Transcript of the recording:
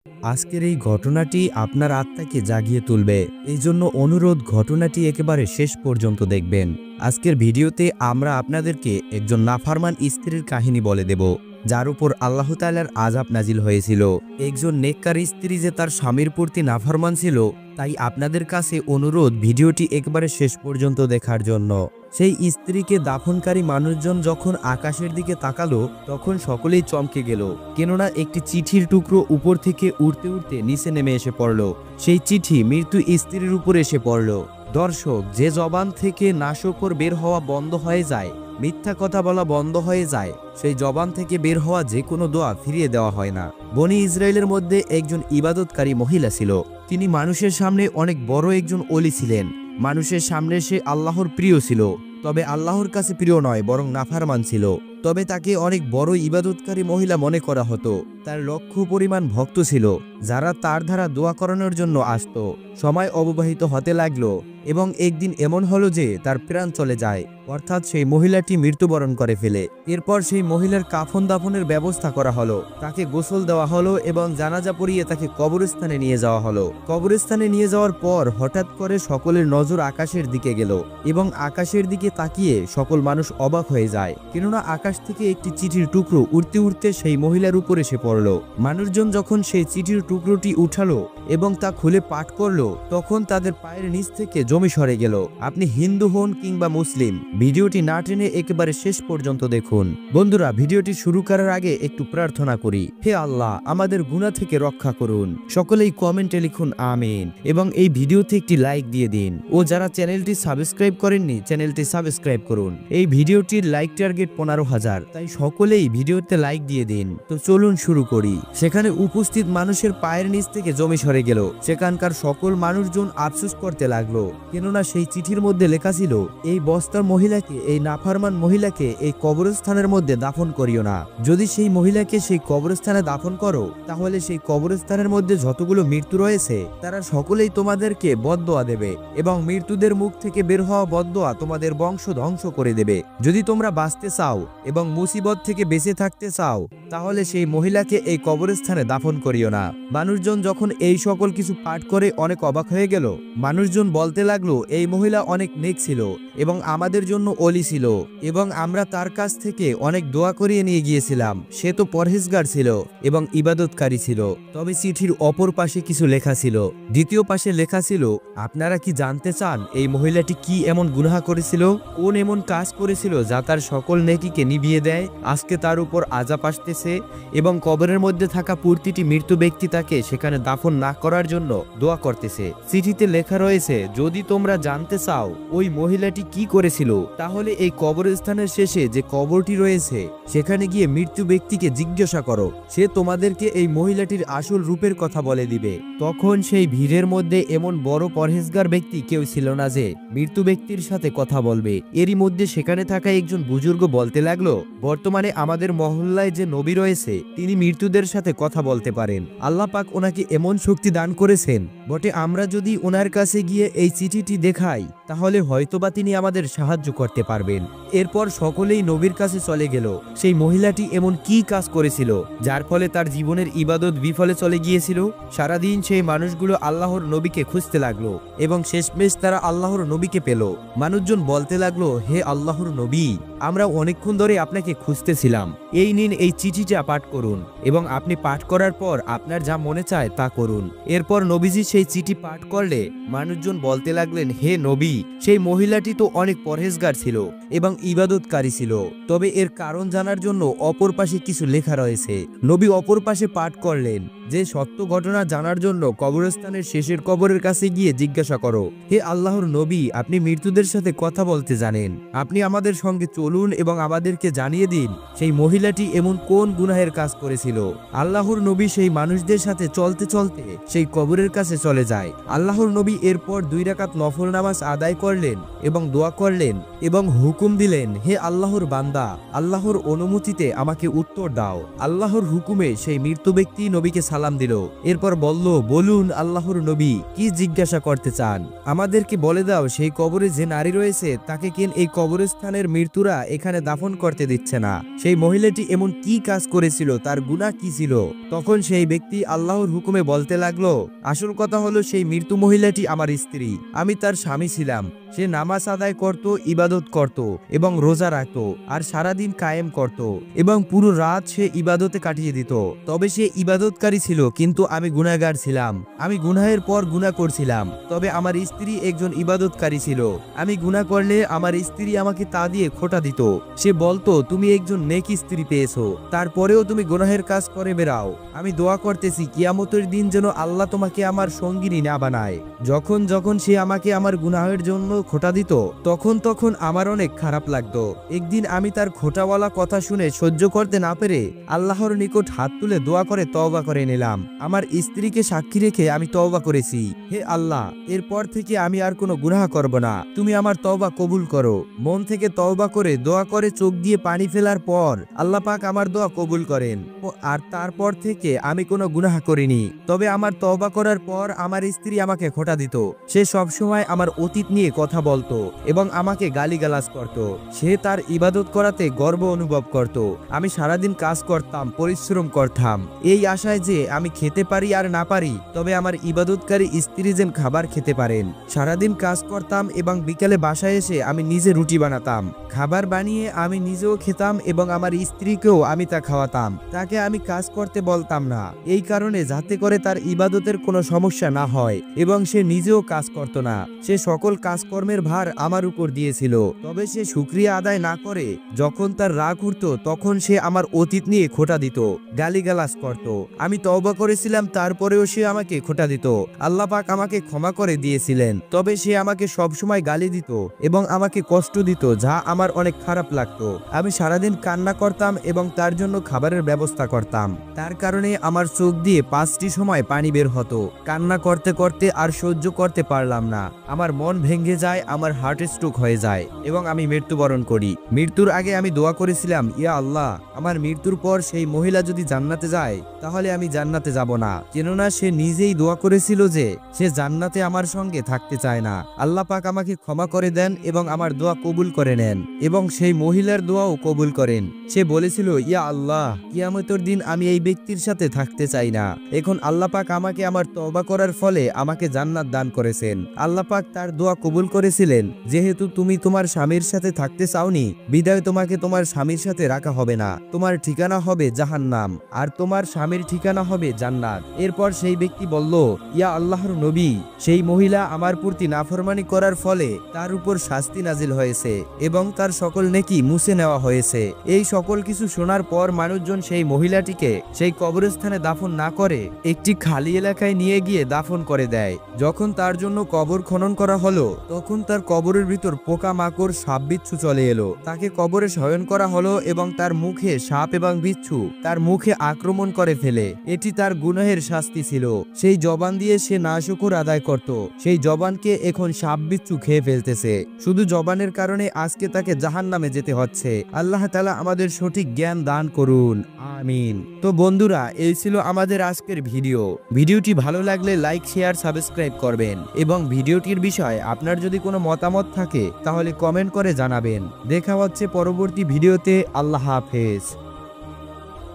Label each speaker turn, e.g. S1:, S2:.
S1: আজকের এই ঘটনাটি আপনার আত্মাকে জাগিয়ে তুলবে, এই জন্য অনুরোধ ঘটনাটি একেবারে শেষ পর্যন্ত দেখবেন। আজকের ভিডিওতে আমরা আপনাদেরকে একজন নাফরমান স্ত্রীর কাহিনী বলে দেব, যার উপর আল্লাহ তাআলার আযাব নাজিল হয়েছিল। একজন নেককার স্ত্রী যে তার স্বামীর প্রতি নাফরমান ছিল, তাই আপনাদের কাছে অনুরোধ ভিডিওটি একবারে শেষ পর্যন্ত দেখার জন্য। সেই স্ত্রীকে দাফনকারী মানুষজন যখন আকাশের দিকে তাকালো, তখন সকলেই চমকে গেল, কেননা একটি চিঠির টুকরো উপর থেকে উড়তে উড়তে নিচে নেমে এসে পড়ল। সেই চিঠি মৃত্যু স্ত্রীর উপর এসে পড়ল। দর্শক, যে জবান থেকে নাশকর বের হওয়া বন্ধ হয়ে যায়, মিথ্যা কথা বলা বন্ধ হয়ে যায়, সেই জবান থেকে বের হওয়া যে কোনো দোয়া ফিরিয়ে দেওয়া হয় না। বনি ইসরায়েলের মধ্যে একজন ইবাদতকারী মহিলা ছিল। তিনি মানুষের সামনে অনেক বড় একজন ওলি ছিলেন। মানুষের সামনে সে আল্লাহর প্রিয় ছিল, তবে আল্লাহর কাছে প্রিয় নয়, বরং নাফরমান ছিল। তবে তাকে অনেক বড় ইবাদতকারী মহিলা মনে করা হতো। তার লক্ষ পরিমাণ ভক্ত ছিল, যারা তার দ্বারা দোয়া করানোর জন্য আসত। সময় অববাহিত হতে লাগলো এবং একদিন এমন হলো যে তার প্রাণ চলে যায়, অর্থাৎ সেই মহিলাটি মৃত্যুবরণ করে ফেলে। এরপর সেই মহিলার কাফন দাফনের ব্যবস্থা করা হলো, তাকে গোসল দেওয়া হলো এবং জানাজা পড়িয়ে তাকে কবরস্থানে নিয়ে যাওয়া হলো। কবরস্থানে নিয়ে যাওয়ার পর হঠাৎ করে সকলের নজর আকাশের দিকে গেল এবং আকাশের দিকে তাকিয়ে সকল মানুষ অবাক হয়ে যায়, কেননা আকাশ থেকে একটি চিঠির টুকরো উড়তে উড়তে সেই মহিলার উপর এসে পড়ল। মানুষজন যখন সেই চিঠির টুকরোটি উঠালো এবং তা খুলে পাঠ করলো, তখন তাদের পায়ের নিচ থেকে জমি সরে গেল। আপনি হিন্দু হন কিংবা মুসলিম, ভিডিওটি না টেনে একেবারে শেষ পর্যন্ত দেখুন। বন্ধুরা, ভিডিওটি শুরু করার আগে একটু প্রার্থনা করি, হে আল্লাহ, আমাদের গুনাহ থেকে রক্ষা করুন। সকলেই কমেন্টে লিখুন আমিন এবং এই ভিডিওতে একটি লাইক দিয়ে দিন। ও যারা চ্যানেলটি সাবস্ক্রাইব করেননি, চ্যানেলটি সাবস্ক্রাইব করুন। এই ভিডিওটির লাইক টার্গেট 15,000, তাই সকলেই ভিডিওতে লাইক দিয়ে দিন। তো চলুন শুরু করি। সেখানে উপস্থিত মানুষের পায়ের নিচ থেকে জমি সরে গেল। সেখানকার সকল মানুষজন আফসোস করতে লাগলো, কেননা সেই চিঠির মধ্যে লেখা ছিল, এই বস্তার মহিলাকে, এই নাফরমান মহিলাকে এই কবরস্থানের মধ্যে দাফন করিও না। যদি সেই মহিলাকে সেই কবরস্থানে দাফন করো, তাহলে সেই কবরস্থানের মধ্যে যতগুলো মৃত্যু রয়েছে, তারা সকলেই তোমাদেরকে বদদোয়া দেবে এবং মৃত্যুদের মুখ থেকে বের হওয়া বদদোয়া তোমাদের বংশ ধ্বংস করে দেবে। যদি তোমরা বাঁচতে চাও এবং মুসিবত থেকে বেঁচে থাকতে চাও, তাহলে সেই মহিলাকে এই কবরস্থানে দাফন করিও না। মানুষজন যখন এই সকল কিছু পাঠ করে অনেক অবাক হয়ে গেল। মানুষজন বলতে লাগলো, এই মহিলা অনেক নেক ছিল এবং আমাদের জন্য ওলি ছিল এবং আমরা তার কাছ থেকে অনেক দোয়া করিয়ে নিয়ে গিয়েছিলাম। সে তো পরহেজগার ছিল এবং ইবাদতকারী ছিল। তবে চিঠির অপর পাশে কিছু লেখা ছিল। দ্বিতীয় পাশে লেখা ছিল, আপনারা কি জানতে চান এই মহিলাটি কি এমন গুনাহ করেছিল, কোন এমন কাজ করেছিল যা তার সকল নেকিকে নিভিয়ে দেয়? আজকে তার উপর আযাব আসতেছে এবং কবরের মধ্যে থাকা প্রতিটি মৃত্যু ব্যক্তি তাকে সেখানে দাফন না করার জন্য দোয়া করতেছে। চিঠিতে লেখা রয়েছে, যদি তোমরা জানতে চাও ওই মহিলাটি কি করেছিল, তাহলে এই কবরস্থানের শেষে যে কবরটি রয়েছে, সেখানে গিয়ে মৃত্যু ব্যক্তিকে জিজ্ঞাসা করো, সে তোমাদেরকে এই মহিলাটির আসল রূপের কথা বলে দিবে। তখন সেই ভিড়ের মধ্যে এমন বড় পরহেজগার ব্যক্তি কেউ ছিল না যে মৃত্যু ব্যক্তির সাথে কথা বলবে। এরই মধ্যে সেখানে থাকা একজন বুজুর্গ বলতে লাগলো, বর্তমানে আমাদের মহল্লায় যে নবী রয়েছে, তিনি মৃত্যুদের সাথে কথা বলতে পারেন। আল্লাহ পাক ওনাকে এমন শক্তি দান করেছেন বটে, আমরা যদি ওনার কাছে গিয়ে এই চিঠিটি দেখাই, তাহলে হয়তোবা তিনি আমাদের সাহায্য করতে পারবেন। এরপর সকলেই নবীর কাছে চলে গেল। সেই মহিলাটি এমন কি কাজ করেছিল যার ফলে তার জীবনের ইবাদত বিফলে চলে গিয়েছিল? সারাদিন সেই মানুষগুলো আল্লাহর নবীকে খুঁজতে লাগলো এবং শেষমেশ তারা আল্লাহর নবীকে পেল। মানুষজন বলতে লাগলো, হে আল্লাহর নবী, আমরা অনেকক্ষণ ধরে আপনাকে খুঁজতেছিলাম। এই নিন, এই চিঠিটা পাঠ করুন এবং আপনি পাঠ করার পর আপনার যা মনে চায় তা করুন। এরপর নবীজি সেই চিঠি পাঠ করলে মানুষজন বলতে লাগলেন, হে নবী, সেই মহিলাটি তো অনেক পরহেজগার ছিল এবং ইবাদতকারী ছিল। তবে এর কারণ জানার জন্য অপর পাশে কিছু লেখা রয়েছে। নবী অপর পাশে পাঠ করলেন যে সত্য ঘটনা জানার জন্য কবরস্থানের শেষের কবরের কাছে গিয়ে জিজ্ঞাসা করো। হে আল্লাহর নবী, আপনি মৃত্যুদের সাথে কথা বলতে জানেন, আপনি আমাদের সঙ্গে চলুন এবং আমাদেরকে জানিয়ে দিন সেই মহিলাটি এমন কোন গুনাহের কাজ করেছিল। আল্লাহর নবী সেই মানুষদের সাথে চলতে চলতে সেই কবরের কাছে চলে যায়। আল্লাহর নবী এরপর 2 রাকাত নফল নামাজ আদায় করলেন এবং দোয়া করলেন এবং হুকুম দিলেন, হে আল্লাহর বান্দা, আল্লাহর অনুমতিতে আমাকে উত্তর দাও। আল্লাহর হুকুমে সেই মৃত্যু ব্যক্তি নবীকে সালাম দিল। এরপর বলল, বলুন আল্লাহর নবী, কি জিজ্ঞাসা করতে চান? আমাদেরকে বলে দাও সেই কবরে যে নারী রয়েছে তাকে কেন এই কবরস্থানের মৃত্যুরা এখানে দাফন করতে দিচ্ছে না? সেই মহিলাটি এমন কি কাজ করেছিল, তার গুনাহ কি ছিল? তখন সেই ব্যক্তি আল্লাহর হুকুমে বলতে লাগলো, আসল কথা হলো সেই মৃত্যু মহিলাটি আমার স্ত্রী, আমি তার স্বামী ছিলাম। সে নামাজ আদায় করত, ইবাদত করত এবং রোজা রাখত আর সারাদিন কায়েম করত এবং পুরো রাত সে ইবাদতে কাটিয়ে দিত। তবে সে ইবাদতকারী ছিল, কিন্তু আমি গুনাহগার ছিলাম। আমি গুনাহের পর গুনাহ করছিলাম। তবে আমার স্ত্রী একজন ইবাদতকারী ছিল। আমি গুনাহ করলে আমার স্ত্রী আমাকে তা দিয়ে খোঁটা দিত। সে বলতো, তুমি একজন নেক স্ত্রী পেয়েছো, তারপরেও তুমি গুনাহের কাজ করে বেড়াও। আমি দোয়া করতেছি কিয়ামতের দিন যেন আল্লাহ তোমাকে আমার সঙ্গিনী না বানায়। যখন যখন সে আমাকে আমার গুনাহের জন্য খোঁটা দিত তখন আমার অনেক খারাপ লাগতো। একদিন আমি তার খোঁটাওয়ালা কথা শুনে সহ্য করতে না পেরে আল্লাহর নিকট হাত তুলে দোয়া করে তওবা করে নিলাম। আমার স্ত্রীকে সাক্ষী রেখে আমি তওবা করেছি, হে আল্লাহ, এরপর থেকে আমি আর কোনো গুনাহ করব না, তুমি আমার তওবা কবুল করো। মন থেকে তওবা করে দোয়া করে চোখ দিয়ে পানি ফেলার পর আল্লাহ পাক আমার দোয়া কবুল করেন। আর তারপর থেকে আমি কোনো গুনাহ করিনি। তবে আমার তওবা করার পর আমার স্ত্রী আমাকে খোঁটা দিত। সে সবসময় আমার অতীত নিয়ে কথা বলতো এবং আমাকে গালিগালাজ করত। সে তার ইবাদত করাতে গর্ব অনুভব করত। আমি সারাদিন কাজ করতাম, পরিশ্রম করতাম, এই আশায় যে আমি খেতে পারি আর না পারি, তবে আমার ইবাদতকারী স্ত্রী যেন খাবার খেতে পারেন। সারাদিন কাজ করতাম এবং বিকেলে বাসায় এসে আমি নিজে রুটি বানাতাম, খাবার বানিয়ে আমি নিজেও খেতাম এবং আমার স্ত্রীকেও আমি তা খাওয়াতাম। তাকে আমি কাজ করতে বলতাম না, এই কারণে যাতে করে তার ইবাদতের কোনো সমস্যা না হয় এবং সে নিজেও কাজ করত না। সে সকল কাজকর্মের ভার আমার উপর দিয়েছিল। তবে সে শুকরিয়া আদায় না করে যখন তার রাগ উঠত তখন সে আমার অতীত নিয়ে খোঁটা দিত, গালিগালাজ করত। আমি তওবা করেছিলাম, তারপরেও সে আমাকে খোঁটা দিত। আল্লাহ পাক আমাকে ক্ষমা করে দিয়েছিলেন, তবে সে আমাকে সবসময় গালি দিত এবং আমাকে কষ্ট দিত, যা আমার অনেক খারাপ লাগতো। আমি সারাদিন কান্না করতাম এবং তার জন্য খাবারের ব্যবস্থা করতাম। তার কারণে আমার চোখ দিয়ে 5টি সময় পানি বের হতো। কান্না করতে করতে আর সহ্য করতে পারলাম না, আমার মন ভেঙে যায়, আমার হার্ট স্ট্রোক হয়ে যায় এবং আমি মৃত্যুবরণ করি। মৃত্যুর আগে আমি দোয়া করেছিলাম, ইয়া আল্লাহ, আমার মৃত্যুর পর সেই মহিলা যদি জান্নাতে যায় তাহলে আমি জান্নাতে যাব না, কেননা সে নিজেই দোয়া করেছিল যে সে জান্নাতে আমার সঙ্গে থাকতে চায় না। আল্লাহ পাক আমাকে ক্ষমা করে দেন এবং আমার দোয়া কবুল করে নেন এবং সেই মহিলার দোয়াও কবুল করেন। সে বলেছিল, ইয়া আল্লাহ, কিয়ামতের দিন আমি এই ব্যক্তির সাথে থাকতে চাই না। এখন আল্লাহ পাক আমাকে আমার তওবা করার ফলে আমাকে জান্নাত দান করেছেন। আল্লাহ পাক তার দোয়া কবুল করেছিলেন, যেহেতু তুমি তোমার স্বামীর সাথে থাকতে চাওনি, বিদায় তোমাকে তোমার স্বামীর সাথে রাখা হবে না। তোমার ঠিকানা হবে জাহান্নাম আর তোমার স্বামীর ঠিকানা হবে জান্নাত। এরপর সেই ব্যক্তি বলল, ইয়া আল্লাহর নবী, সেই মহিলা আমার প্রতি নাফরমানি করার ফলে তার উপর শাস্তি নাজিল হয়েছে এবং তার সকল নেকি মুছে নেওয়া হয়েছে। এই সকল কিছু শোনার পর মানুষজন সেই মহিলাটিকে সেই কবরস্থানে দাফন না করে একটি খালি এলাকায় নিয়ে গিয়ে দাফন করে দেয়। যখন তার জন্য কবর খনন করা হলো তখন তার কবরের ভিতর পোকা মাকড়, সাপ বিচ্ছু চলে এলো। তাকে কবরে শয়ন করা হলো এবং তার মুখে সাপ এবং বিচ্ছু তার মুখে আক্রমণ করে ফেলে। এটি তার গুনাহের শাস্তি ছিল। সেই জবান দিয়ে সে নাশুকুর আদায় করত, সেই জবানকে এখন সাপ বিচ্ছু খেয়ে ফেলতেছে। শুধু জবানের কারণে আজকে তাকে জাহান্নামে যেতে হচ্ছে। আল্লাহ তাআলা আমাদের সঠিক জ্ঞান দান করুন, আমিন। তো বন্ধুরা, এই ছিল আমাদের আজকের ভিডিওটি ভালো লাগলে লাইক, শেয়ার, সাবস্ক্রাইব করবেন এবং ভিডিওটির বিষয়ে আপনার যদি কোনো মতামত থাকে তাহলে কমেন্ট করে জানাবেন। দেখা হচ্ছে পরবর্তী ভিডিওতে। আল্লাহ হাফেজ।